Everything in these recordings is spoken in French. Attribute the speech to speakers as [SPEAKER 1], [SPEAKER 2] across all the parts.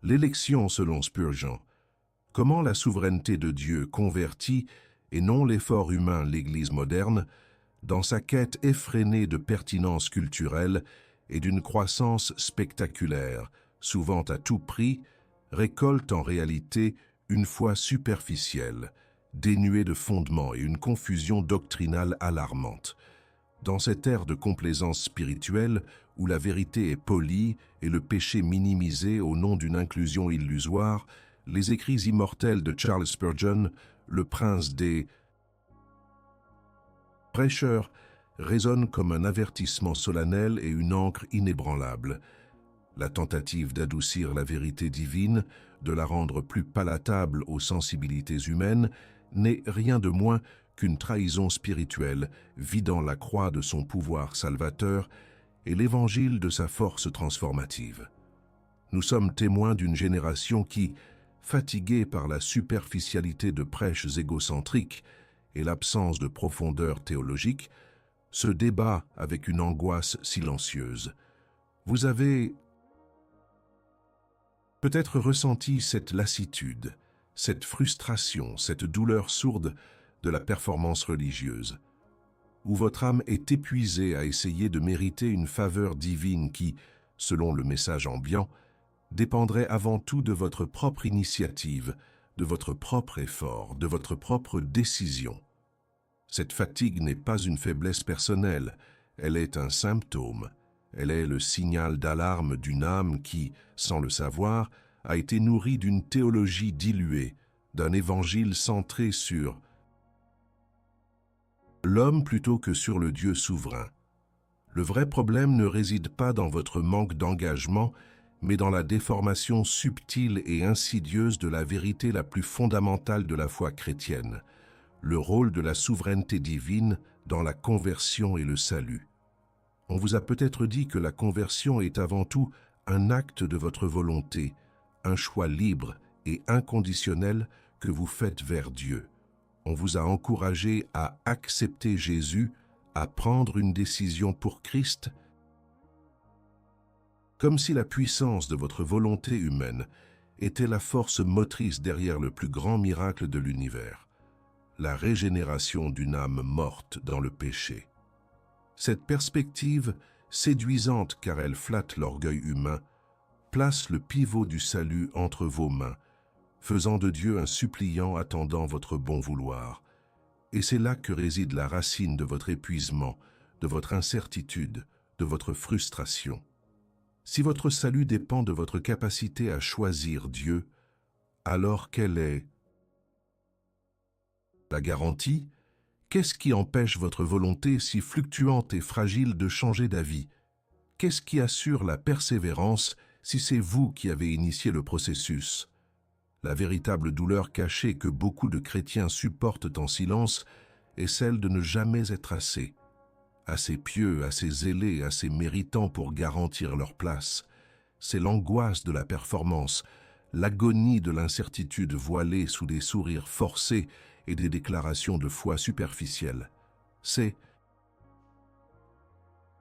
[SPEAKER 1] L'élection selon Spurgeon. Comment la souveraineté de Dieu convertit, et non l'effort humain, l'Église moderne, dans sa quête effrénée de pertinence culturelle et d'une croissance spectaculaire, souvent à tout prix, récolte en réalité une foi superficielle, dénuée de fondements et une confusion doctrinale alarmante. Dans cette ère de complaisance spirituelle, où la vérité est polie et le péché minimisé au nom d'une inclusion illusoire, les écrits immortels de Charles Spurgeon, le prince des prêcheurs, résonnent comme un avertissement solennel et une ancre inébranlable. La tentative d'adoucir la vérité divine, de la rendre plus palatable aux sensibilités humaines, n'est rien de moins qu'une trahison spirituelle, vidant la croix de son pouvoir salvateur et l'évangile de sa force transformative. Nous sommes témoins d'une génération qui, fatiguée par la superficialité de prêches égocentriques et l'absence de profondeur théologique, se débat avec une angoisse silencieuse. Vous avez peut-être ressenti cette lassitude, cette frustration, cette douleur sourde de la performance religieuse, où votre âme est épuisée à essayer de mériter une faveur divine qui, selon le message ambiant, dépendrait avant tout de votre propre initiative, de votre propre effort, de votre propre décision. Cette fatigue n'est pas une faiblesse personnelle, elle est un symptôme. Elle est le signal d'alarme d'une âme qui, sans le savoir, a été nourrie d'une théologie diluée, d'un évangile centré sur l'homme plutôt que sur le Dieu souverain. Le vrai problème ne réside pas dans votre manque d'engagement, mais dans la déformation subtile et insidieuse de la vérité la plus fondamentale de la foi chrétienne, le rôle de la souveraineté divine dans la conversion et le salut. On vous a peut-être dit que la conversion est avant tout un acte de votre volonté, un choix libre et inconditionnel que vous faites vers Dieu. On vous a encouragé à accepter Jésus, à prendre une décision pour Christ, comme si la puissance de votre volonté humaine était la force motrice derrière le plus grand miracle de l'univers, la régénération d'une âme morte dans le péché. Cette perspective, séduisante car elle flatte l'orgueil humain, place le pivot du salut entre vos mains, faisant de Dieu un suppliant attendant votre bon vouloir. Et c'est là que réside la racine de votre épuisement, de votre incertitude, de votre frustration. Si votre salut dépend de votre capacité à choisir Dieu, alors quelle est la garantie? Qu'est-ce qui empêche votre volonté si fluctuante et fragile de changer d'avis? Qu'est-ce qui assure la persévérance si c'est vous qui avez initié le processus? La véritable douleur cachée que beaucoup de chrétiens supportent en silence est celle de ne jamais être assez pieux, assez zélés, assez méritants pour garantir leur place. C'est l'angoisse de la performance, l'agonie de l'incertitude voilée sous des sourires forcés et des déclarations de foi superficielles. C'est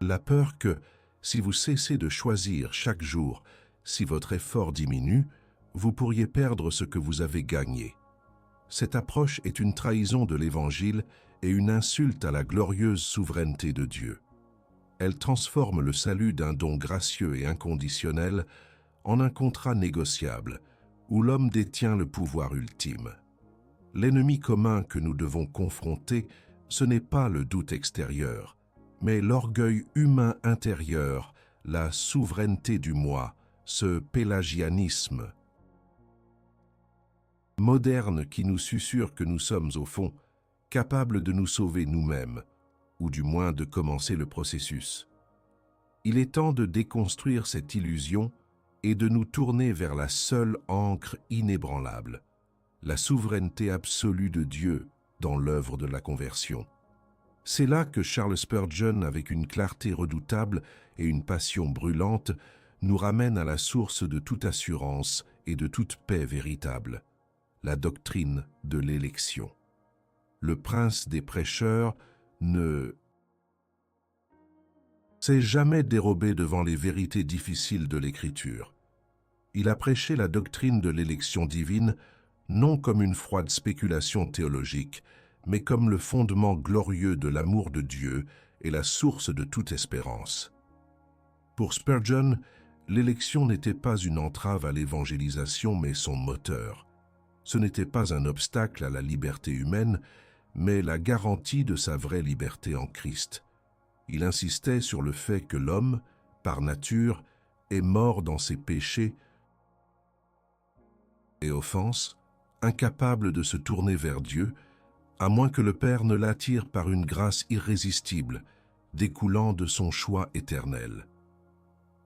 [SPEAKER 1] la peur que, si vous cessez de choisir chaque jour, si votre effort diminue, vous pourriez perdre ce que vous avez gagné. Cette approche est une trahison de l'Évangile et une insulte à la glorieuse souveraineté de Dieu. Elle transforme le salut d'un don gracieux et inconditionnel en un contrat négociable, où l'homme détient le pouvoir ultime. L'ennemi commun que nous devons confronter, ce n'est pas le doute extérieur, mais l'orgueil humain intérieur, la souveraineté du moi, ce pélagianisme moderne qui nous susurre que nous sommes au fond capables de nous sauver nous-mêmes, ou du moins de commencer le processus. Il est temps de déconstruire cette illusion et de nous tourner vers la seule ancre inébranlable, la souveraineté absolue de Dieu dans l'œuvre de la conversion. C'est là que Charles Spurgeon, avec une clarté redoutable et une passion brûlante, nous ramène à la source de toute assurance et de toute paix véritable, la doctrine de l'élection. Le prince des prêcheurs ne s'est jamais dérobé devant les vérités difficiles de l'Écriture. Il a prêché la doctrine de l'élection divine, non comme une froide spéculation théologique, mais comme le fondement glorieux de l'amour de Dieu et la source de toute espérance. Pour Spurgeon, l'élection n'était pas une entrave à l'évangélisation, mais son moteur. Ce n'était pas un obstacle à la liberté humaine, mais la garantie de sa vraie liberté en Christ. Il insistait sur le fait que l'homme, par nature, est mort dans ses péchés et offenses, incapable de se tourner vers Dieu, à moins que le Père ne l'attire par une grâce irrésistible, découlant de son choix éternel.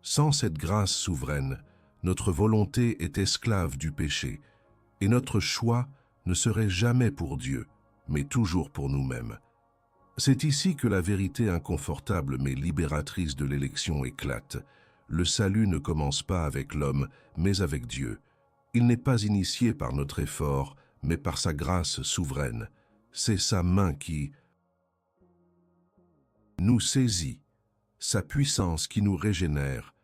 [SPEAKER 1] Sans cette grâce souveraine, notre volonté est esclave du péché, et notre choix ne serait jamais pour Dieu, mais toujours pour nous-mêmes. C'est ici que la vérité inconfortable mais libératrice de l'élection éclate. Le salut ne commence pas avec l'homme, mais avec Dieu. Il n'est pas initié par notre effort, mais par sa grâce souveraine. C'est sa main qui nous saisit, sa puissance qui nous régénère,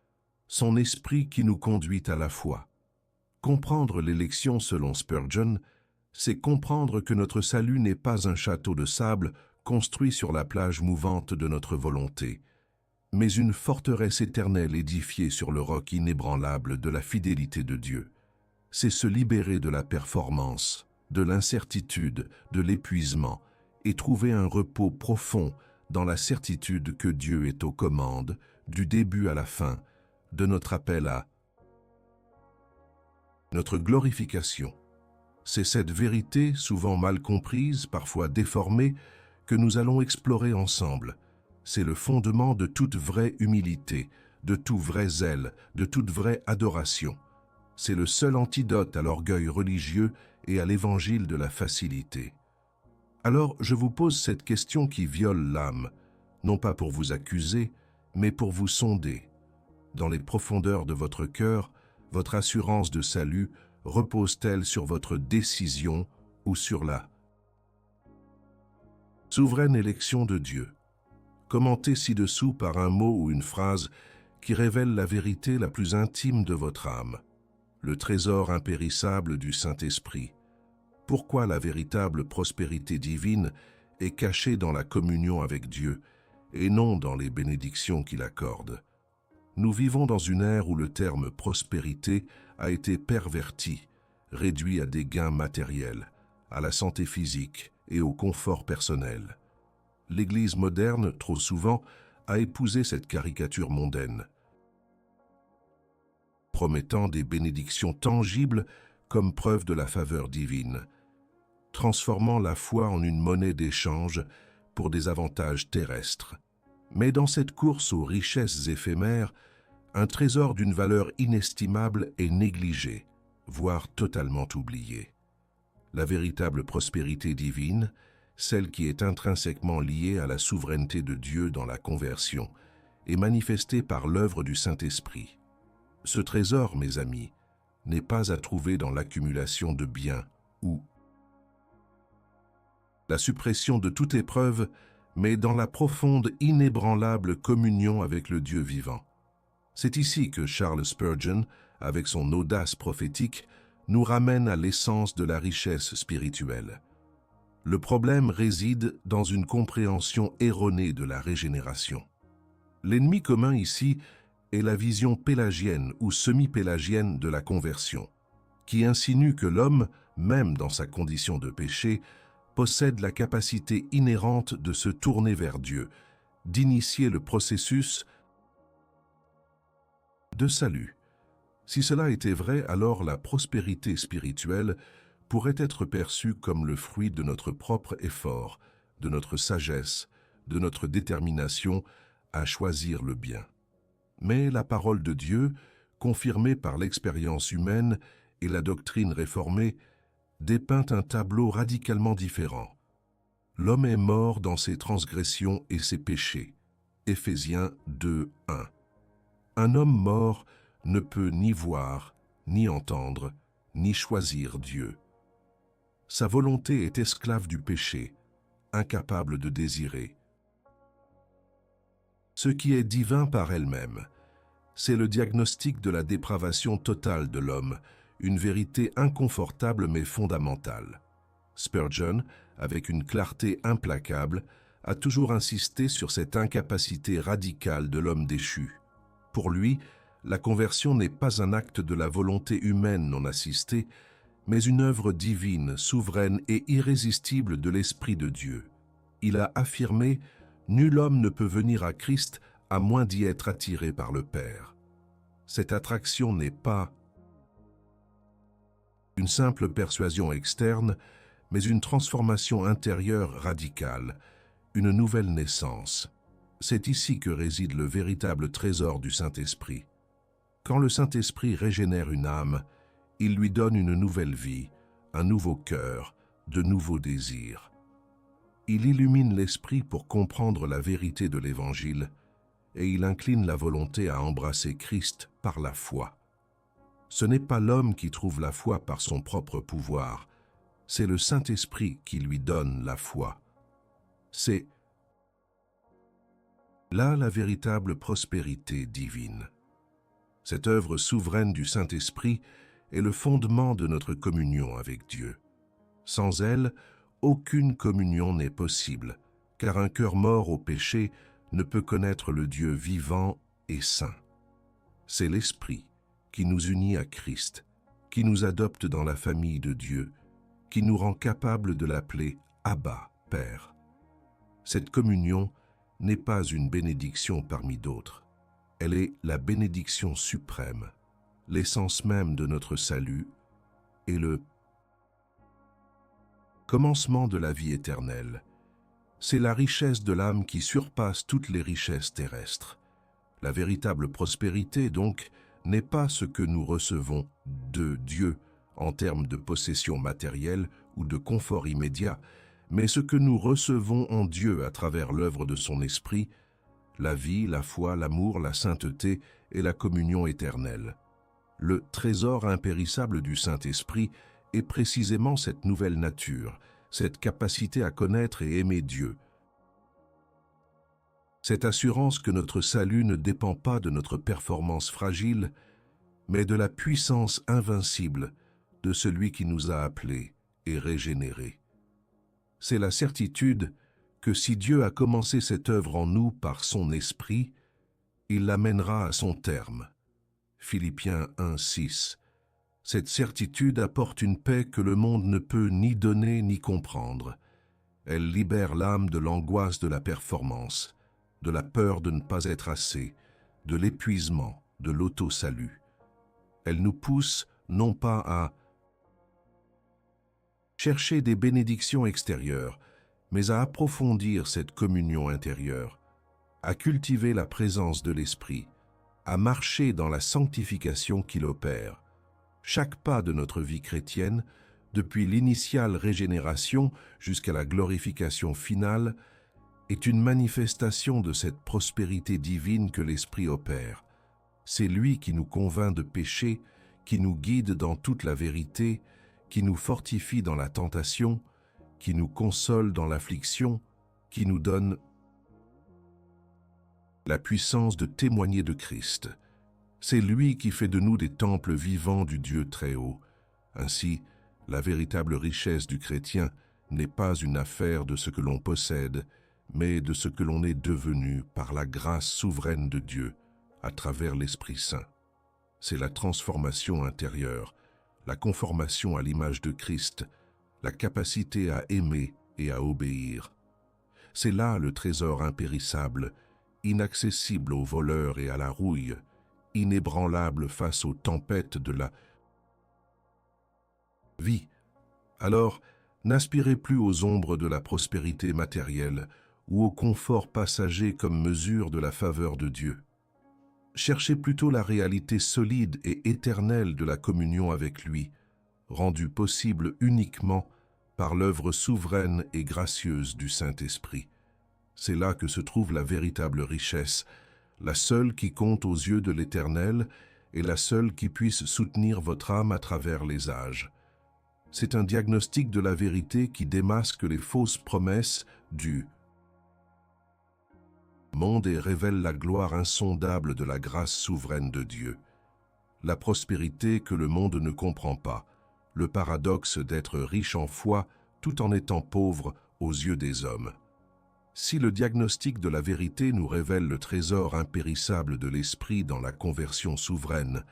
[SPEAKER 1] son esprit qui nous conduit à la foi. Comprendre l'élection selon Spurgeon, c'est comprendre que notre salut n'est pas un château de sable construit sur la plage mouvante de notre volonté, mais une forteresse éternelle édifiée sur le roc inébranlable de la fidélité de Dieu. C'est se libérer de la performance, de l'incertitude, de l'épuisement, et trouver un repos profond dans la certitude que Dieu est aux commandes, du début à la fin, de notre appel à notre glorification. C'est cette vérité, souvent mal comprise, parfois déformée, que nous allons explorer ensemble. C'est le fondement de toute vraie humilité, de tout vrai zèle, de toute vraie adoration. C'est le seul antidote à l'orgueil religieux et à l'évangile de la facilité. Alors je vous pose cette question qui viole l'âme, non pas pour vous accuser, mais pour vous sonder. Dans les profondeurs de votre cœur, votre assurance de salut repose-t-elle sur votre décision ou sur la souveraine élection de Dieu? Commentez ci-dessous par un mot ou une phrase qui révèle la vérité la plus intime de votre âme, le trésor impérissable du Saint-Esprit. Pourquoi la véritable prospérité divine est cachée dans la communion avec Dieu et non dans les bénédictions qu'il accorde? Nous vivons dans une ère où le terme « prospérité » a été perverti, réduit à des gains matériels, à la santé physique et au confort personnel. L'Église moderne, trop souvent, a épousé cette caricature mondaine, promettant des bénédictions tangibles comme preuve de la faveur divine, transformant la foi en une monnaie d'échange pour des avantages terrestres. Mais dans cette course aux richesses éphémères, un trésor d'une valeur inestimable est négligé, voire totalement oublié. La véritable prospérité divine, celle qui est intrinsèquement liée à la souveraineté de Dieu dans la conversion, est manifestée par l'œuvre du Saint-Esprit. Ce trésor, mes amis, n'est pas à trouver dans l'accumulation de biens ou la suppression de toute épreuve, mais dans la profonde, inébranlable communion avec le Dieu vivant. C'est ici que Charles Spurgeon, avec son audace prophétique, nous ramène à l'essence de la richesse spirituelle. Le problème réside dans une compréhension erronée de la régénération. L'ennemi commun ici est la vision pélagienne ou semi-pélagienne de la conversion, qui insinue que l'homme, même dans sa condition de péché, possède la capacité inhérente de se tourner vers Dieu, d'initier le processus de salut. Si cela était vrai, alors la prospérité spirituelle pourrait être perçue comme le fruit de notre propre effort, de notre sagesse, de notre détermination à choisir le bien. Mais la parole de Dieu, confirmée par l'expérience humaine et la doctrine réformée, dépeint un tableau radicalement différent. L'homme est mort dans ses transgressions et ses péchés. Éphésiens 2:1. Un homme mort ne peut ni voir, ni entendre, ni choisir Dieu. Sa volonté est esclave du péché, incapable de désirer ce qui est divin par elle-même, C'est le diagnostic de la dépravation totale de l'homme, une vérité inconfortable mais fondamentale. Spurgeon, avec une clarté implacable, a toujours insisté sur cette incapacité radicale de l'homme déchu. Pour lui, la conversion n'est pas un acte de la volonté humaine non assistée, mais une œuvre divine, souveraine et irrésistible de l'Esprit de Dieu. Il a affirmé « Nul homme ne peut venir à Christ à moins d'y être attiré par le Père ». Cette attraction n'est pas une simple persuasion externe, mais une transformation intérieure radicale, une nouvelle naissance. C'est ici que réside le véritable trésor du Saint-Esprit. Quand le Saint-Esprit régénère une âme, il lui donne une nouvelle vie, un nouveau cœur, de nouveaux désirs. Il illumine l'esprit pour comprendre la vérité de l'Évangile et il incline la volonté à embrasser Christ par la foi. Ce n'est pas l'homme qui trouve la foi par son propre pouvoir, c'est le Saint-Esprit qui lui donne la foi. C'est là la véritable prospérité divine. Cette œuvre souveraine du Saint-Esprit est le fondement de notre communion avec Dieu. Sans elle, aucune communion n'est possible, car un cœur mort au péché ne peut connaître le Dieu vivant et saint. C'est l'Esprit qui nous unit à Christ, qui nous adopte dans la famille de Dieu, qui nous rend capables de l'appeler Abba, Père. Cette communion n'est pas une bénédiction parmi d'autres. Elle est la bénédiction suprême, l'essence même de notre salut et le commencement de la vie éternelle. C'est la richesse de l'âme qui surpasse toutes les richesses terrestres. La véritable prospérité, donc, n'est pas ce que nous recevons de Dieu en termes de possession matérielle ou de confort immédiat, mais ce que nous recevons en Dieu à travers l'œuvre de son Esprit, la vie, la foi, l'amour, la sainteté et la communion éternelle. Le trésor impérissable du Saint-Esprit est précisément cette nouvelle nature, cette capacité à connaître et aimer Dieu. Cette assurance que notre salut ne dépend pas de notre performance fragile, mais de la puissance invincible de celui qui nous a appelés et régénérés. C'est la certitude que si Dieu a commencé cette œuvre en nous par son Esprit, il l'amènera à son terme. Philippiens 1:6. Cette certitude apporte une paix que le monde ne peut ni donner ni comprendre. Elle libère l'âme de l'angoisse de la performance, de la peur de ne pas être assez, de l'épuisement, de l'auto-salut. Elle nous pousse non pas à chercher des bénédictions extérieures, mais à approfondir cette communion intérieure, à cultiver la présence de l'Esprit, à marcher dans la sanctification qu'il opère. Chaque pas de notre vie chrétienne, depuis l'initiale régénération jusqu'à la glorification finale, est une manifestation de cette prospérité divine que l'Esprit opère. C'est lui qui nous convainc de péché, qui nous guide dans toute la vérité, qui nous fortifie dans la tentation, qui nous console dans l'affliction, qui nous donne la puissance de témoigner de Christ. C'est lui qui fait de nous des temples vivants du Dieu très haut. Ainsi, la véritable richesse du chrétien n'est pas une affaire de ce que l'on possède, mais de ce que l'on est devenu par la grâce souveraine de Dieu à travers l'Esprit Saint. C'est la transformation intérieure, la conformation à l'image de Christ, la capacité à aimer et à obéir. C'est là le trésor impérissable, inaccessible aux voleurs et à la rouille, inébranlable face aux tempêtes de la vie. Alors, n'aspirez plus aux ombres de la prospérité matérielle ou au confort passager comme mesure de la faveur de Dieu. Cherchez plutôt la réalité solide et éternelle de la communion avec lui, rendue possible uniquement par l'œuvre souveraine et gracieuse du Saint-Esprit. C'est là que se trouve la véritable richesse, la seule qui compte aux yeux de l'Éternel et la seule qui puisse soutenir votre âme à travers les âges. C'est un diagnostic de la vérité qui démasque les fausses promesses du monde et révèle la gloire insondable de la grâce souveraine de Dieu. La prospérité que le monde ne comprend pas, le paradoxe d'être riche en foi tout en étant pauvre aux yeux des hommes. Si le diagnostic de la vérité nous révèle le trésor impérissable de l'esprit dans la conversion souveraine,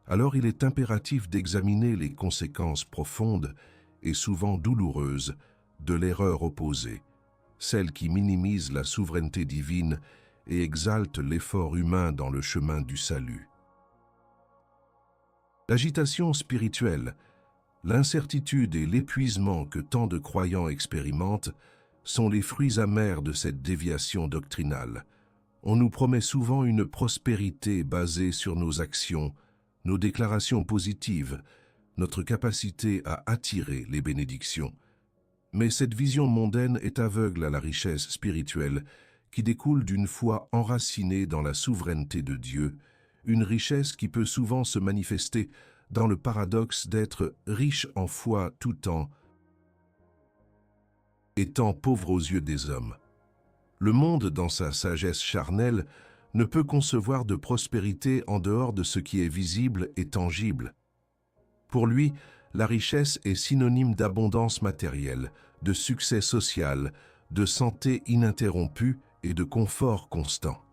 [SPEAKER 1] alors il est impératif d'examiner les conséquences profondes et souvent douloureuses de l'erreur opposée, celle qui minimise la souveraineté divine et exalte l'effort humain dans le chemin du salut. L'agitation spirituelle, l'incertitude et l'épuisement que tant de croyants expérimentent sont les fruits amers de cette déviation doctrinale. On nous promet souvent une prospérité basée sur nos actions, nos déclarations positives, notre capacité à attirer les bénédictions. Mais cette vision mondaine est aveugle à la richesse spirituelle qui découle d'une foi enracinée dans la souveraineté de Dieu, une richesse qui peut souvent se manifester dans le paradoxe d'être riche en foi tout en étant pauvre aux yeux des hommes. Le monde, dans sa sagesse charnelle, ne peut concevoir de prospérité en dehors de ce qui est visible et tangible. Pour lui, la richesse est synonyme d'abondance matérielle, de succès social, de santé ininterrompue et de confort constant.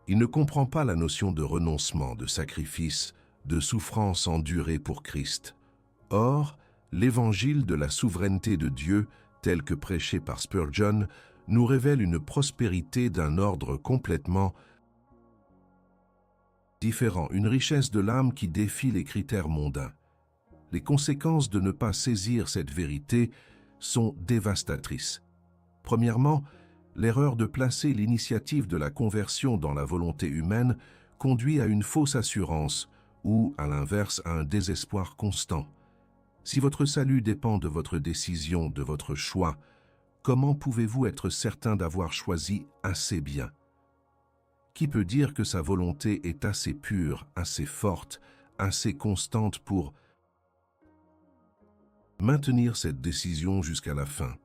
[SPEAKER 1] Il ne comprend pas la notion de renoncement, de sacrifice, de souffrance endurée pour Christ. Or, l'évangile de la souveraineté de Dieu, tel que prêché par Spurgeon, nous révèle une prospérité d'un ordre complètement différent, une richesse de l'âme qui défie les critères mondains. Les conséquences de ne pas saisir cette vérité sont dévastatrices. Premièrement, l'erreur de placer l'initiative de la conversion dans la volonté humaine conduit à une fausse assurance ou, à l'inverse, à un désespoir constant. Si votre salut dépend de votre décision, de votre choix, comment pouvez-vous être certain d'avoir choisi assez bien? Qui peut dire que sa volonté est assez pure, assez forte, assez constante pour maintenir cette décision jusqu'à la fin?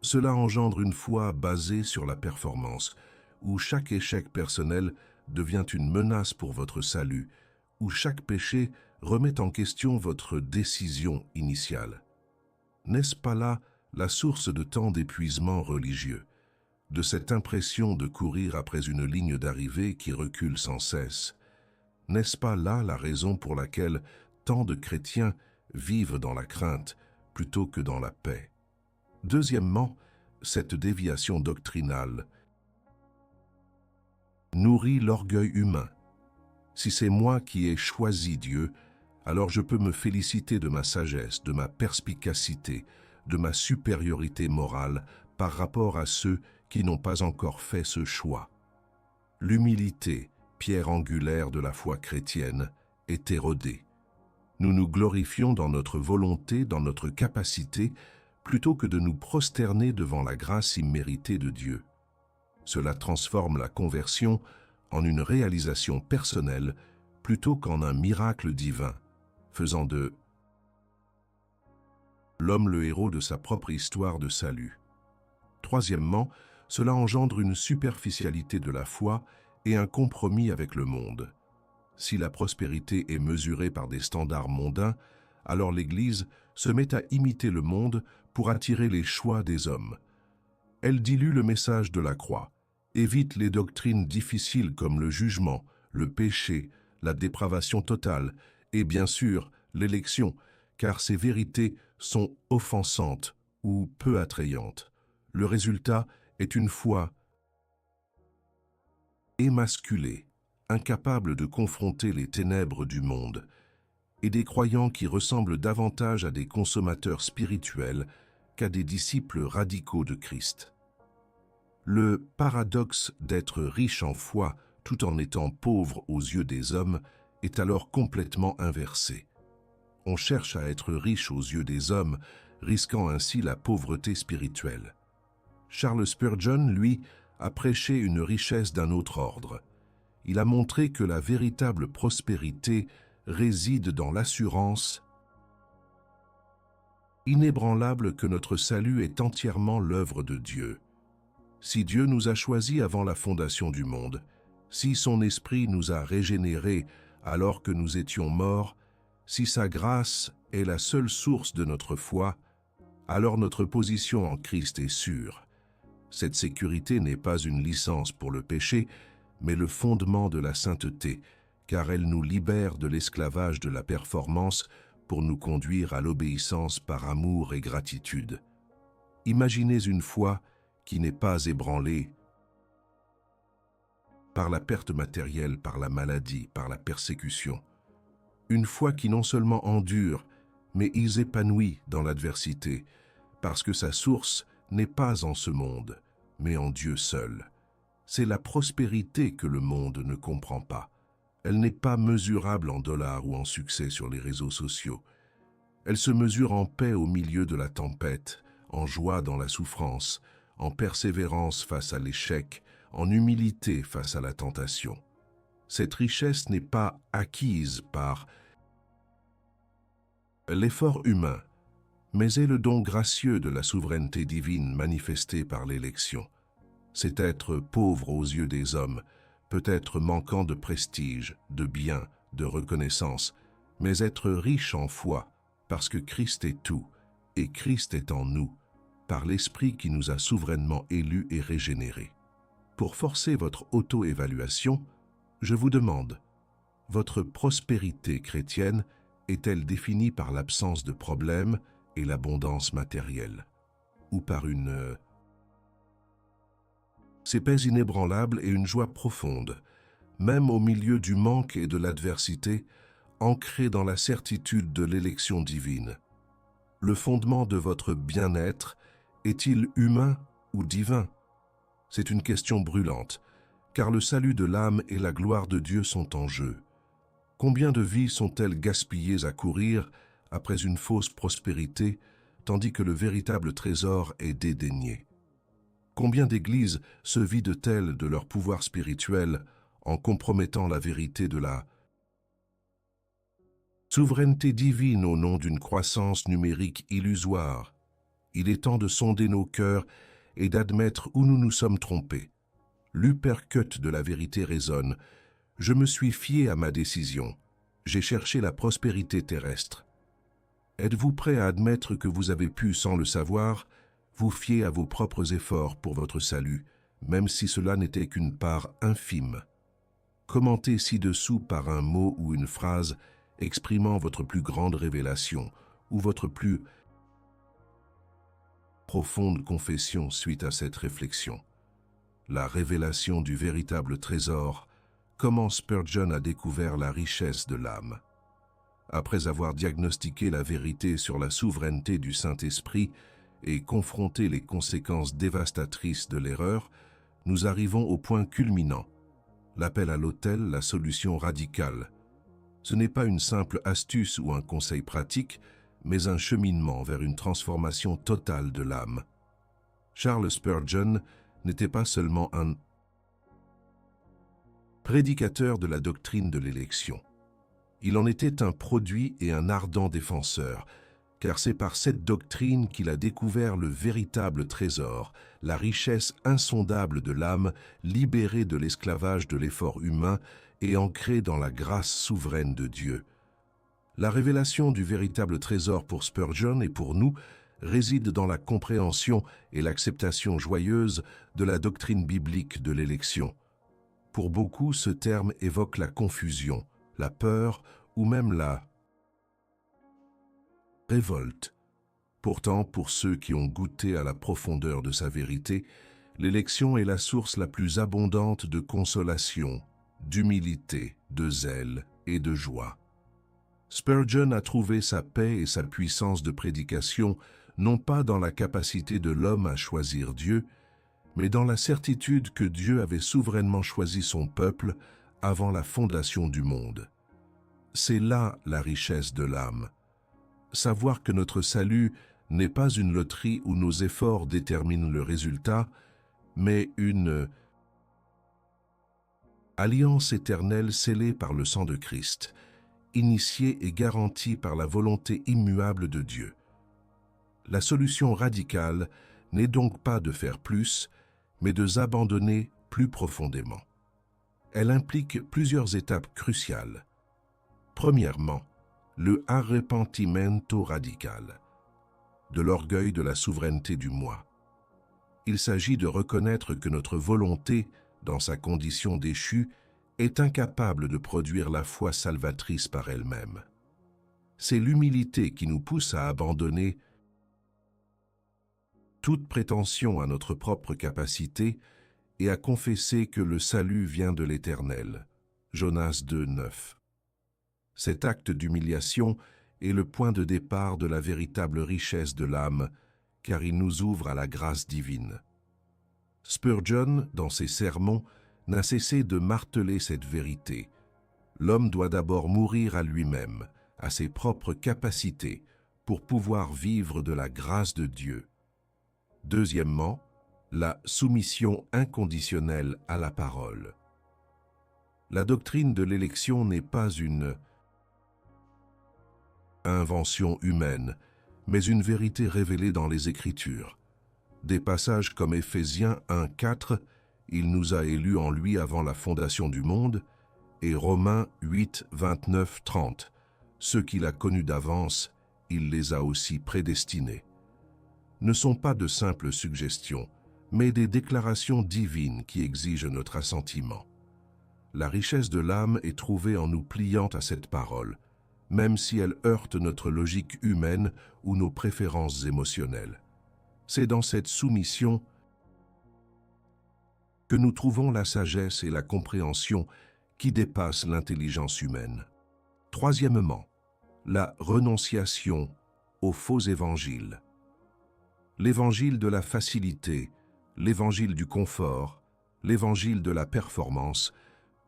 [SPEAKER 1] Cela engendre une foi basée sur la performance, où chaque échec personnel devient une menace pour votre salut, où chaque péché remet en question votre décision initiale. N'est-ce pas là la source de tant d'épuisement religieux, de cette impression de courir après une ligne d'arrivée qui recule sans cesse? N'est-ce pas là la raison pour laquelle tant de chrétiens vivent dans la crainte plutôt que dans la paix? Deuxièmement, cette déviation doctrinale nourrit l'orgueil humain. Si c'est moi qui ai choisi Dieu, alors je peux me féliciter de ma sagesse, de ma perspicacité, de ma supériorité morale par rapport à ceux qui n'ont pas encore fait ce choix. L'humilité, pierre angulaire de la foi chrétienne, est érodée. Nous nous glorifions dans notre volonté, dans notre capacité, plutôt que de nous prosterner devant la grâce imméritée de Dieu. Cela transforme la conversion en une réalisation personnelle plutôt qu'en un miracle divin, faisant de l'homme le héros de sa propre histoire de salut. Troisièmement, cela engendre une superficialité de la foi et un compromis avec le monde. Si la prospérité est mesurée par des standards mondains, alors l'Église se met à imiter le monde pour attirer les choix des hommes. Elle dilue le message de la croix, évite les doctrines difficiles comme le jugement, le péché, la dépravation totale et bien sûr l'élection, car ces vérités sont offensantes ou peu attrayantes. Le résultat est une foi émasculée, incapable de confronter les ténèbres du monde, et des croyants qui ressemblent davantage à des consommateurs spirituels qu'à des disciples radicaux de Christ. Le paradoxe d'être riche en foi tout en étant pauvre aux yeux des hommes est alors complètement inversé. On cherche à être riche aux yeux des hommes, risquant ainsi la pauvreté spirituelle. Charles Spurgeon, lui, a prêché une richesse d'un autre ordre. Il a montré que la véritable prospérité réside dans l'assurance inébranlable que notre salut est entièrement l'œuvre de Dieu. Si Dieu nous a choisis avant la fondation du monde, si son esprit nous a régénérés alors que nous étions morts, si sa grâce est la seule source de notre foi, alors notre position en Christ est sûre. Cette sécurité n'est pas une licence pour le péché, mais le fondement de la sainteté, car elle nous libère de l'esclavage de la performance pour nous conduire à l'obéissance par amour et gratitude. Imaginez une foi qui n'est pas ébranlée par la perte matérielle, par la maladie, par la persécution. Une foi qui non seulement endure, mais y s'épanouit dans l'adversité, parce que sa source n'est pas en ce monde, mais en Dieu seul. C'est la prospérité que le monde ne comprend pas. Elle n'est pas mesurable en dollars ou en succès sur les réseaux sociaux. Elle se mesure en paix au milieu de la tempête, en joie dans la souffrance, en persévérance face à l'échec, en humilité face à la tentation. Cette richesse n'est pas acquise par l'effort humain, mais est le don gracieux de la souveraineté divine manifestée par l'élection. C'est être pauvre aux yeux des hommes, peut-être manquant de prestige, de biens, de reconnaissance, mais être riche en foi, parce que Christ est tout, et Christ est en nous, par l'Esprit qui nous a souverainement élus et régénérés. Pour forcer votre auto-évaluation, je vous demande, votre prospérité chrétienne est-elle définie par l'absence de problèmes et l'abondance matérielle, ou par une paix inébranlable et une joie profonde, même au milieu du manque et de l'adversité, ancrée dans la certitude de l'élection divine? Le fondement de votre bien-être est-il humain ou divin? C'est une question brûlante, car le salut de l'âme et la gloire de Dieu sont en jeu. Combien de vies sont-elles gaspillées à courir après une fausse prospérité, tandis que le véritable trésor est dédaigné? Combien d'églises se vident-elles de leur pouvoir spirituel en compromettant la vérité de la souveraineté divine au nom d'une croissance numérique illusoire? Il est temps de sonder nos cœurs et d'admettre où nous nous sommes trompés. L'uppercut de la vérité résonne. Je me suis fié à ma décision. J'ai cherché la prospérité terrestre. Êtes-vous prêt à admettre que vous avez pu, sans le savoir, vous fier à vos propres efforts pour votre salut, même si cela n'était qu'une part infime? Commentez ci-dessous par un mot ou une phrase exprimant votre plus grande révélation ou votre plus profonde confession suite à cette réflexion. La révélation du véritable trésor, comment Spurgeon a découvert la richesse de l'âme. Après avoir diagnostiqué la vérité sur la souveraineté du Saint-Esprit et confronté les conséquences dévastatrices de l'erreur, nous arrivons au point culminant. L'appel à l'autel, la solution radicale. Ce n'est pas une simple astuce ou un conseil pratique, mais un cheminement vers une transformation totale de l'âme. Charles Spurgeon n'était pas seulement un prédicateur de la doctrine de l'élection. Il en était un produit et un ardent défenseur, car c'est par cette doctrine qu'il a découvert le véritable trésor, la richesse insondable de l'âme libérée de l'esclavage de l'effort humain et ancrée dans la grâce souveraine de Dieu. La révélation du véritable trésor pour Spurgeon et pour nous réside dans la compréhension et l'acceptation joyeuse de la doctrine biblique de l'élection. Pour beaucoup, ce terme évoque la confusion, la peur ou même la révolte. Pourtant, pour ceux qui ont goûté à la profondeur de sa vérité, l'élection est la source la plus abondante de consolation, d'humilité, de zèle et de joie. Spurgeon a trouvé sa paix et sa puissance de prédication non pas dans la capacité de l'homme à choisir Dieu, mais dans la certitude que Dieu avait souverainement choisi son peuple avant la fondation du monde. C'est là la richesse de l'âme. Savoir que notre salut n'est pas une loterie où nos efforts déterminent le résultat, mais une alliance éternelle scellée par le sang de Christ, initiée et garantie par la volonté immuable de Dieu. La solution radicale n'est donc pas de faire plus, mais de s'abandonner plus profondément. Elle implique plusieurs étapes cruciales. Premièrement, le arrepentimento radical, de l'orgueil de la souveraineté du moi. Il s'agit de reconnaître que notre volonté, dans sa condition déchue, est incapable de produire la foi salvatrice par elle-même. C'est l'humilité qui nous pousse à abandonner toute prétention à notre propre capacité et à confesser que le salut vient de l'Éternel. Jonas 2:9. Cet acte d'humiliation est le point de départ de la véritable richesse de l'âme, car il nous ouvre à la grâce divine. Spurgeon, dans ses sermons, n'a cessé de marteler cette vérité. L'homme doit d'abord mourir à lui-même, à ses propres capacités, pour pouvoir vivre de la grâce de Dieu. Deuxièmement, la soumission inconditionnelle à la parole. La doctrine de l'élection n'est pas une invention humaine, mais une vérité révélée dans les Écritures. Des passages comme Éphésiens 1:4, il nous a élus en lui avant la fondation du monde, et Romains 8:29-30, ceux qu'il a connus d'avance, il les a aussi prédestinés. Ne sont pas de simples suggestions, mais des déclarations divines qui exigent notre assentiment. La richesse de l'âme est trouvée en nous pliant à cette parole, même si elle heurte notre logique humaine ou nos préférences émotionnelles. C'est dans cette soumission que nous trouvons la sagesse et la compréhension qui dépassent l'intelligence humaine. Troisièmement, la renonciation aux faux évangiles. L'évangile de la facilité, l'évangile du confort, l'évangile de la performance,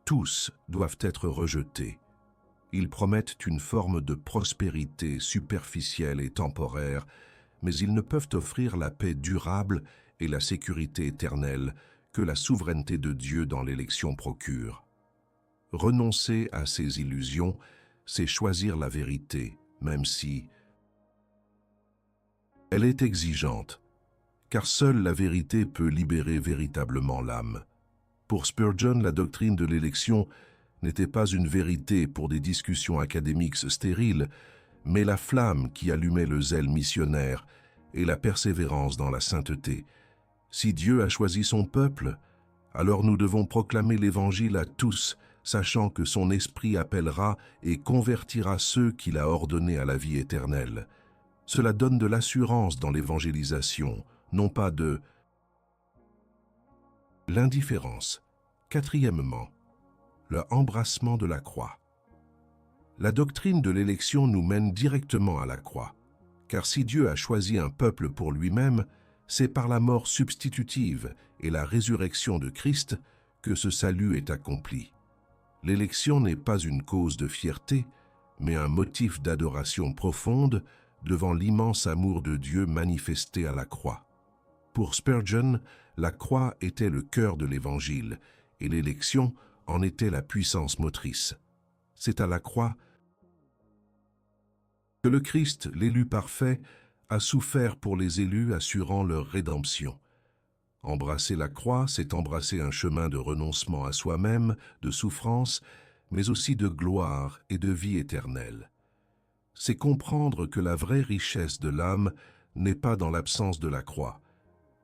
[SPEAKER 1] tous doivent être rejetés. Ils promettent une forme de prospérité superficielle et temporaire, mais ils ne peuvent offrir la paix durable et la sécurité éternelle que la souveraineté de Dieu dans l'élection procure. Renoncer à ces illusions, c'est choisir la vérité, même si elle est exigeante, car seule la vérité peut libérer véritablement l'âme. Pour Spurgeon, la doctrine de l'élection n'était pas une vérité pour des discussions académiques stériles, mais la flamme qui allumait le zèle missionnaire et la persévérance dans la sainteté. Si Dieu a choisi son peuple, alors nous devons proclamer l'Évangile à tous, sachant que son esprit appellera et convertira ceux qu'il a ordonnés à la vie éternelle. Cela donne de l'assurance dans l'évangélisation, non pas de l'indifférence. Quatrièmement, le embrassement de la croix. La doctrine de l'élection nous mène directement à la croix, car si Dieu a choisi un peuple pour lui-même, c'est par la mort substitutive et la résurrection de Christ que ce salut est accompli. L'élection n'est pas une cause de fierté, mais un motif d'adoration profonde devant l'immense amour de Dieu manifesté à la croix. Pour Spurgeon, la croix était le cœur de l'Évangile, et l'élection en était la puissance motrice. C'est à la croix que le Christ, l'élu parfait, a souffert pour les élus, assurant leur rédemption. Embrasser la croix, c'est embrasser un chemin de renoncement à soi-même, de souffrance, mais aussi de gloire et de vie éternelle. C'est comprendre que la vraie richesse de l'âme n'est pas dans l'absence de la croix,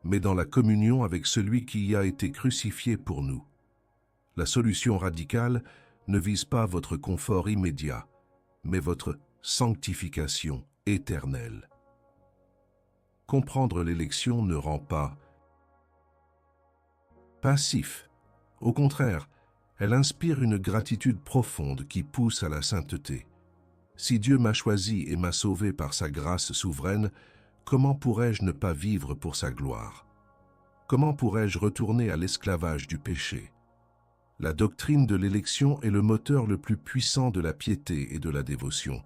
[SPEAKER 1] mais dans la communion avec celui qui y a été crucifié pour nous. La solution radicale ne vise pas votre confort immédiat, mais votre sanctification éternelle. Comprendre l'élection ne rend pas passif. Au contraire, elle inspire une gratitude profonde qui pousse à la sainteté. Si Dieu m'a choisi et m'a sauvé par sa grâce souveraine, comment pourrais-je ne pas vivre pour sa gloire? Comment pourrais-je retourner à l'esclavage du péché? La doctrine de l'élection est le moteur le plus puissant de la piété et de la dévotion.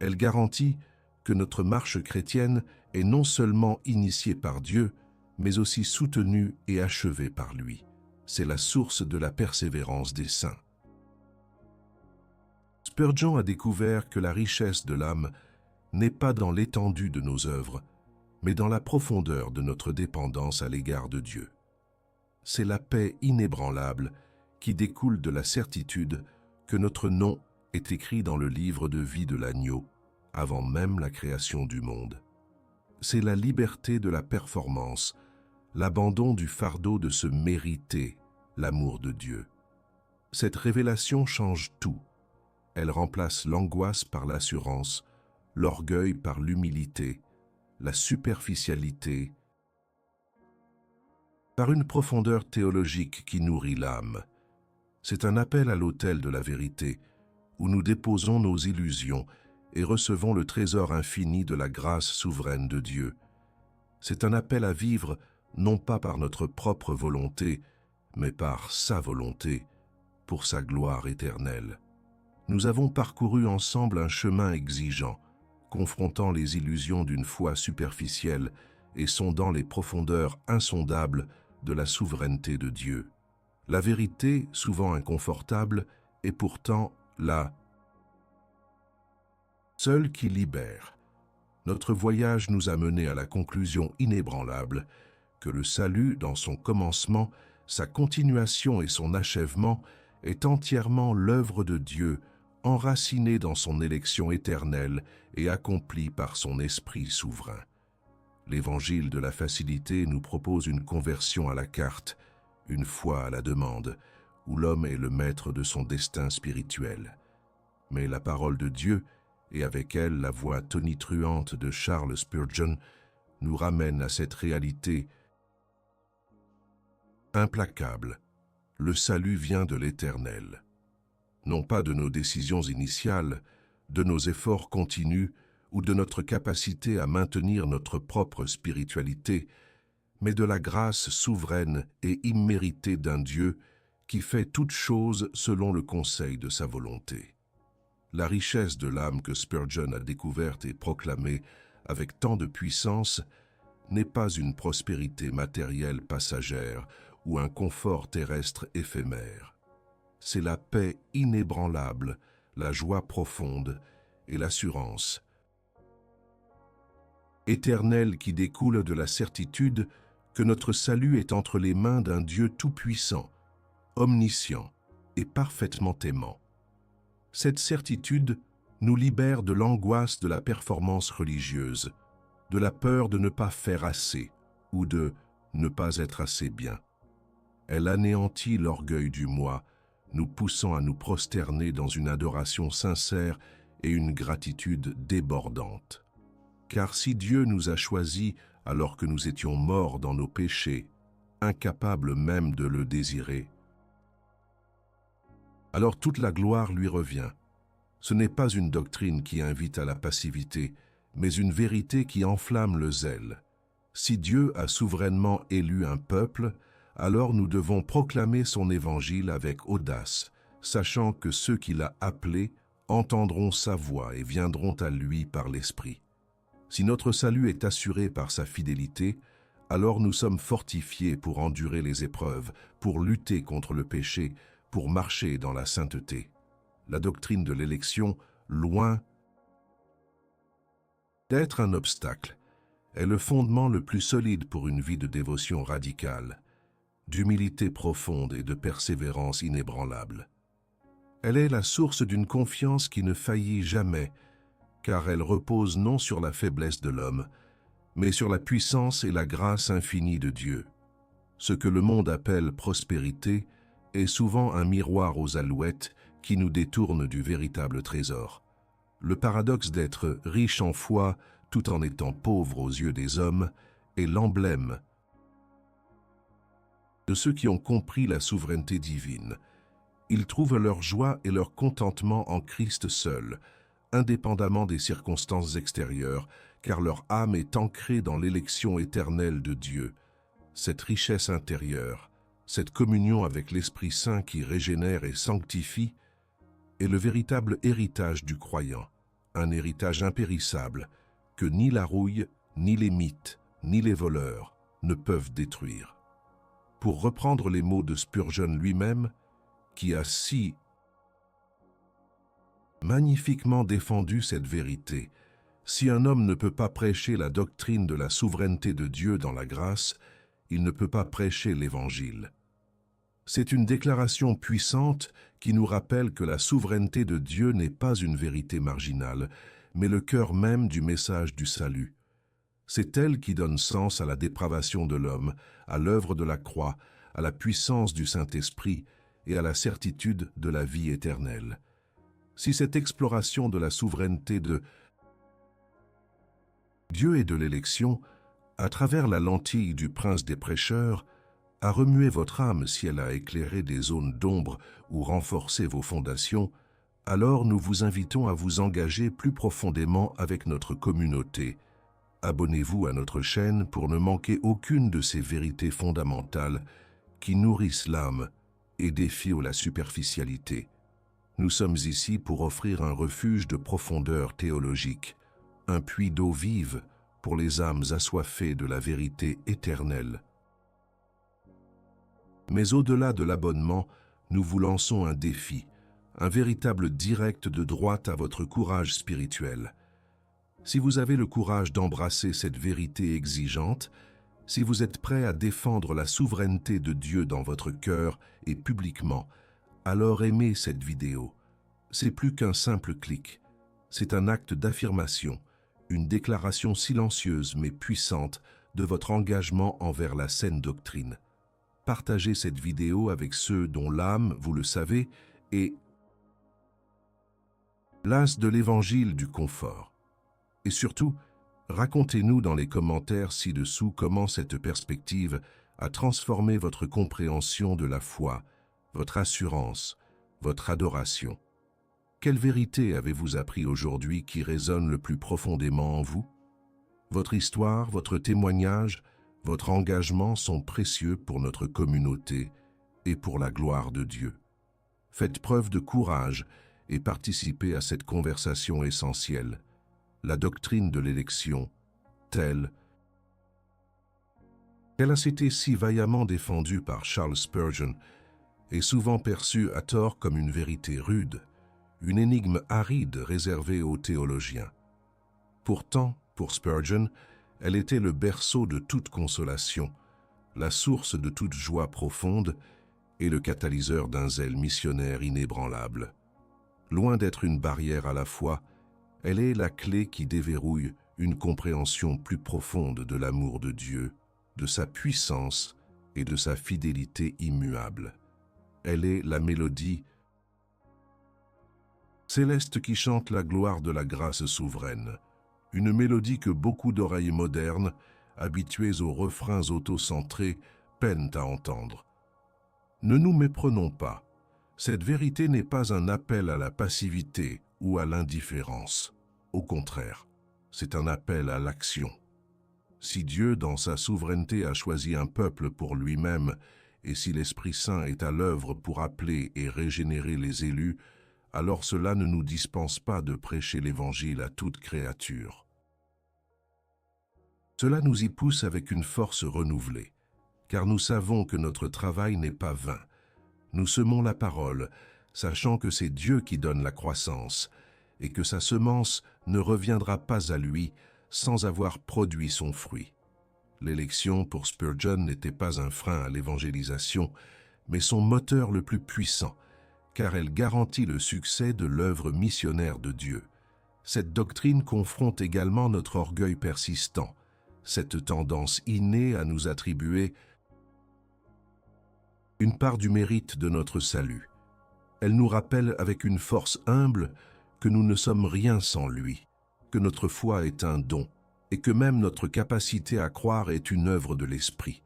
[SPEAKER 1] Elle garantit que notre marche chrétienne est non seulement initiée par Dieu, mais aussi soutenue et achevée par lui. C'est la source de la persévérance des saints. Spurgeon a découvert que la richesse de l'âme n'est pas dans l'étendue de nos œuvres, mais dans la profondeur de notre dépendance à l'égard de Dieu. c'est la paix inébranlable qui découle de la certitude que notre nom est écrit dans le livre de vie de l'agneau avant même la création du monde. C'est la liberté de la performance, l'abandon du fardeau de se mériter l'amour de Dieu. Cette révélation change tout. Elle remplace l'angoisse par l'assurance, l'orgueil par l'humilité, la superficialité par une profondeur théologique qui nourrit l'âme. C'est un appel à l'autel de la vérité, où nous déposons nos illusions et recevons le trésor infini de la grâce souveraine de Dieu. C'est un appel à vivre non pas par notre propre volonté, mais par sa volonté, pour sa gloire éternelle. Nous avons parcouru ensemble un chemin exigeant, confrontant les illusions d'une foi superficielle et sondant les profondeurs insondables de la souveraineté de Dieu. La vérité, souvent inconfortable, est pourtant la seule qui libère. Notre voyage nous a menés à la conclusion inébranlable que le salut, dans son commencement, sa continuation et son achèvement, est entièrement l'œuvre de Dieu, enracinée dans son élection éternelle et accomplie par son esprit souverain. L'évangile de la facilité nous propose une conversion à la carte, une foi à la demande, où l'homme est le maître de son destin spirituel. Mais la parole de Dieu, et avec elle la voix tonitruante de Charles Spurgeon, nous ramène à cette réalité implacable. Le salut vient de l'Éternel. Non pas de nos décisions initiales, de nos efforts continus ou de notre capacité à maintenir notre propre spiritualité, mais de la grâce souveraine et imméritée d'un Dieu qui fait toutes choses selon le conseil de sa volonté. La richesse de l'âme que Spurgeon a découverte et proclamée avec tant de puissance n'est pas une prospérité matérielle passagère ou un confort terrestre éphémère. C'est la paix inébranlable, la joie profonde et l'assurance éternelle qui découle de la certitude que notre salut est entre les mains d'un Dieu tout-puissant, omniscient et parfaitement aimant. Cette certitude nous libère de l'angoisse de la performance religieuse, de la peur de ne pas faire assez ou de ne pas être assez bien. Elle anéantit l'orgueil du moi, nous poussant à nous prosterner dans une adoration sincère et une gratitude débordante. Car si Dieu nous a choisis alors que nous étions morts dans nos péchés, incapables même de le désirer, alors toute la gloire lui revient. Ce n'est pas une doctrine qui invite à la passivité, mais une vérité qui enflamme le zèle. Si Dieu a souverainement élu un peuple, alors nous devons proclamer son évangile avec audace, sachant que ceux qu'il a appelés entendront sa voix et viendront à lui par l'Esprit. Si notre salut est assuré par sa fidélité, alors nous sommes fortifiés pour endurer les épreuves, pour lutter contre le péché, pour marcher dans la sainteté. La doctrine de l'élection, loin d'être un obstacle, est le fondement le plus solide pour une vie de dévotion radicale, d'humilité profonde et de persévérance inébranlable. Elle est la source d'une confiance qui ne faillit jamais, car elle repose non sur la faiblesse de l'homme, mais sur la puissance et la grâce infinie de Dieu. Ce que le monde appelle prospérité est souvent un miroir aux alouettes qui nous détourne du véritable trésor. Le paradoxe d'être riche en foi tout en étant pauvre aux yeux des hommes est l'emblème de ceux qui ont compris la souveraineté divine. Ils trouvent leur joie et leur contentement en Christ seul, indépendamment des circonstances extérieures, car leur âme est ancrée dans l'élection éternelle de Dieu. Cette richesse intérieure, cette communion avec l'Esprit Saint qui régénère et sanctifie, est le véritable héritage du croyant, un héritage impérissable que ni la rouille, ni les mythes, ni les voleurs ne peuvent détruire. Pour reprendre les mots de Spurgeon lui-même, qui a si magnifiquement défendu cette vérité, si un homme ne peut pas prêcher la doctrine de la souveraineté de Dieu dans la grâce, il ne peut pas prêcher l'Évangile. C'est une déclaration puissante qui nous rappelle que la souveraineté de Dieu n'est pas une vérité marginale, mais le cœur même du message du salut. C'est elle qui donne sens à la dépravation de l'homme, à l'œuvre de la croix, à la puissance du Saint-Esprit et à la certitude de la vie éternelle. Si cette exploration de la souveraineté de Dieu et de l'élection, à travers la lentille du prince des prêcheurs, a remué votre âme, si elle a éclairé des zones d'ombre ou renforcé vos fondations, alors nous vous invitons à vous engager plus profondément avec notre communauté. Abonnez-vous à notre chaîne pour ne manquer aucune de ces vérités fondamentales qui nourrissent l'âme et défient la superficialité. Nous sommes ici pour offrir un refuge de profondeur théologique, un puits d'eau vive pour les âmes assoiffées de la vérité éternelle. Mais au-delà de l'abonnement, nous vous lançons un défi, un véritable direct de droite à votre courage spirituel. Si vous avez le courage d'embrasser cette vérité exigeante, si vous êtes prêt à défendre la souveraineté de Dieu dans votre cœur et publiquement, alors aimez cette vidéo. C'est plus qu'un simple clic, c'est un acte d'affirmation, une déclaration silencieuse mais puissante de votre engagement envers la saine doctrine. Partagez cette vidéo avec ceux dont l'âme, vous le savez, est l'as de l'évangile du confort. Et surtout, racontez-nous dans les commentaires ci-dessous comment cette perspective a transformé votre compréhension de la foi, votre assurance, votre adoration. Quelle vérité avez-vous appris aujourd'hui qui résonne le plus profondément en vous? Votre histoire, votre témoignage, votre engagement sont précieux pour notre communauté et pour la gloire de Dieu. Faites preuve de courage et participez à cette conversation essentielle. La doctrine de l'élection, telle qu'elle a été si vaillamment défendue par Charles Spurgeon, est souvent perçue à tort comme une vérité rude, une énigme aride réservée aux théologiens. Pourtant, pour Spurgeon, elle était le berceau de toute consolation, la source de toute joie profonde et le catalyseur d'un zèle missionnaire inébranlable. Loin d'être une barrière à la foi, elle est la clé qui déverrouille une compréhension plus profonde de l'amour de Dieu, de sa puissance et de sa fidélité immuable. Elle est la mélodie céleste qui chante la gloire de la grâce souveraine, une mélodie que beaucoup d'oreilles modernes, habituées aux refrains autocentrés, peinent à entendre. Ne nous méprenons pas, cette vérité n'est pas un appel à la passivité ou à l'indifférence. Au contraire, c'est un appel à l'action. Si Dieu, dans sa souveraineté, a choisi un peuple pour lui-même, et si l'Esprit Saint est à l'œuvre pour appeler et régénérer les élus, alors cela ne nous dispense pas de prêcher l'Évangile à toute créature. Cela nous y pousse avec une force renouvelée, car nous savons que notre travail n'est pas vain. Nous semons la parole, sachant que c'est Dieu qui donne la croissance, et que sa semence ne reviendra pas à lui sans avoir produit son fruit. L'élection pour Spurgeon n'était pas un frein à l'évangélisation, mais son moteur le plus puissant, car elle garantit le succès de l'œuvre missionnaire de Dieu. Cette doctrine confronte également notre orgueil persistant, cette tendance innée à nous attribuer une part du mérite de notre salut. Elle nous rappelle avec une force humble que nous ne sommes rien sans lui, que notre foi est un don, et que même notre capacité à croire est une œuvre de l'Esprit.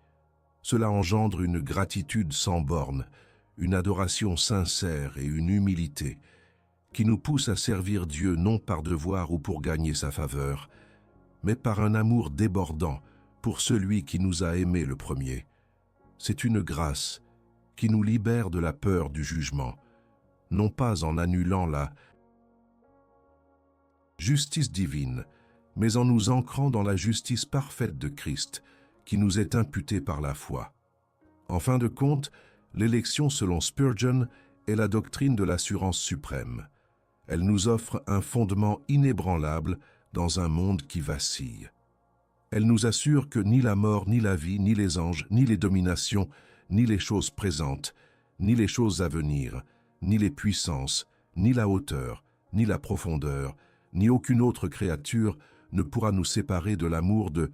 [SPEAKER 1] Cela engendre une gratitude sans bornes, une adoration sincère et une humilité qui nous pousse à servir Dieu non par devoir ou pour gagner sa faveur, mais par un amour débordant pour celui qui nous a aimés le premier. C'est une grâce qui nous libère de la peur du jugement, non pas en annulant la justice divine, mais en nous ancrant dans la justice parfaite de Christ, qui nous est imputée par la foi. En fin de compte, l'élection selon Spurgeon est la doctrine de l'assurance suprême. Elle nous offre un fondement inébranlable dans un monde qui vacille. Elle nous assure que ni la mort, ni la vie, ni les anges, ni les dominations, ni les choses présentes, ni les choses à venir, ni les puissances, ni la hauteur, ni la profondeur, ni aucune autre créature ne pourra nous séparer de l'amour de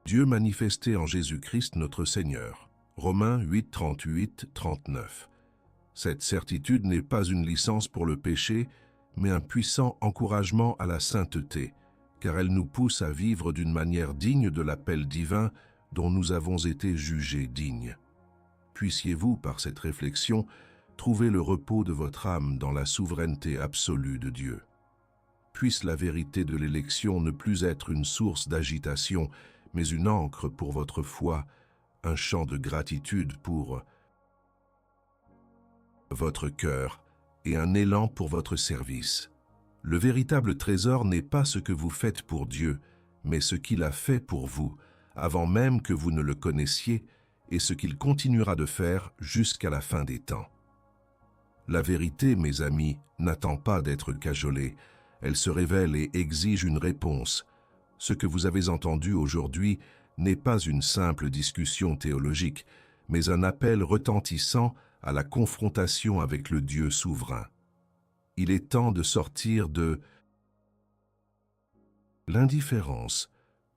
[SPEAKER 1] Dieu manifesté en Jésus-Christ notre Seigneur. Romains 8, 38, 39. Cette certitude n'est pas une licence pour le péché, mais un puissant encouragement à la sainteté, car elle nous pousse à vivre d'une manière digne de l'appel divin dont nous avons été jugés dignes. Puissiez-vous, par cette réflexion, trouver le repos de votre âme dans la souveraineté absolue de Dieu. Puisse la vérité de l'élection ne plus être une source d'agitation, mais une ancre pour votre foi, un chant de gratitude pour votre cœur et un élan pour votre service. Le véritable trésor n'est pas ce que vous faites pour Dieu, mais ce qu'il a fait pour vous, avant même que vous ne le connaissiez, et ce qu'il continuera de faire jusqu'à la fin des temps. La vérité, mes amis, n'attend pas d'être cajolée. Elle se révèle et exige une réponse. Ce que vous avez entendu aujourd'hui n'est pas une simple discussion théologique, mais un appel retentissant à la confrontation avec le Dieu souverain. Il est temps de sortir de l'indifférence,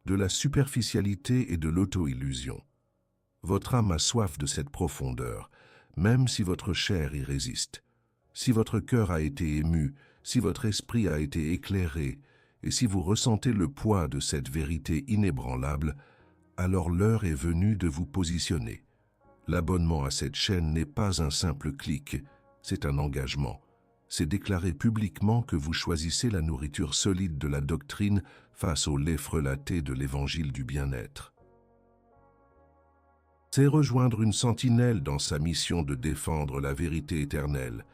[SPEAKER 1] de la superficialité et de l'auto-illusion. Votre âme a soif de cette profondeur, même si votre chair y résiste. Si votre cœur a été ému, si votre esprit a été éclairé, et si vous ressentez le poids de cette vérité inébranlable, alors l'heure est venue de vous positionner. L'abonnement à cette chaîne n'est pas un simple clic, c'est un engagement. C'est déclarer publiquement que vous choisissez la nourriture solide de la doctrine face au lait frelaté de l'évangile du bien-être. C'est rejoindre une sentinelle dans sa mission de défendre la vérité éternelle.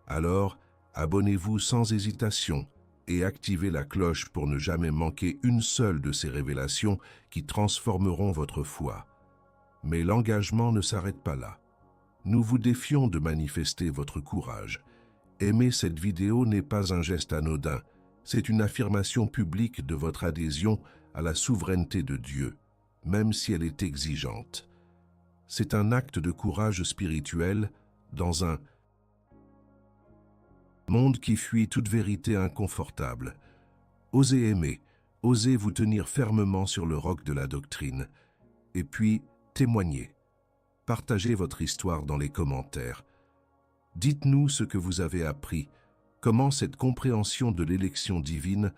[SPEAKER 1] Alors, abonnez-vous sans hésitation et activez la cloche pour ne jamais manquer une seule de ces révélations qui transformeront votre foi. Mais l'engagement ne s'arrête pas là. Nous vous défions de manifester votre courage. Aimer cette vidéo n'est pas un geste anodin, c'est une affirmation publique de votre adhésion à la souveraineté de Dieu, même si elle est exigeante. C'est un acte de courage spirituel dans un monde qui fuit toute vérité inconfortable. Osez aimer, osez vous tenir fermement sur le roc de la doctrine, et puis témoignez. Partagez votre histoire dans les commentaires. Dites-nous ce que vous avez appris, comment cette compréhension de l'élection divine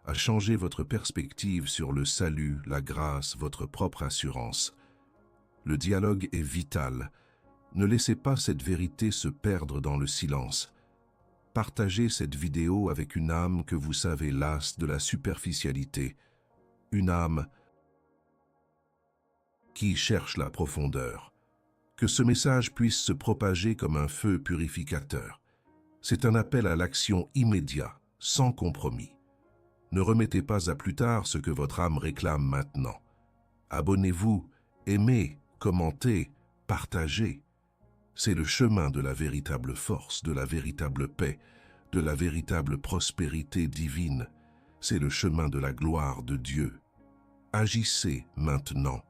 [SPEAKER 1] a changé votre perspective sur le salut, la grâce, votre propre assurance. Le dialogue est vital. Ne laissez pas cette vérité se perdre dans le silence. Partagez cette vidéo avec une âme que vous savez lasse de la superficialité, une âme qui cherche la profondeur. Que ce message puisse se propager comme un feu purificateur. C'est un appel à l'action immédiat, sans compromis. Ne remettez pas à plus tard ce que votre âme réclame maintenant. Abonnez-vous, aimez, commentez, partagez. C'est le chemin de la véritable force, de la véritable paix, de la véritable prospérité divine. C'est le chemin de la gloire de Dieu. Agissez maintenant.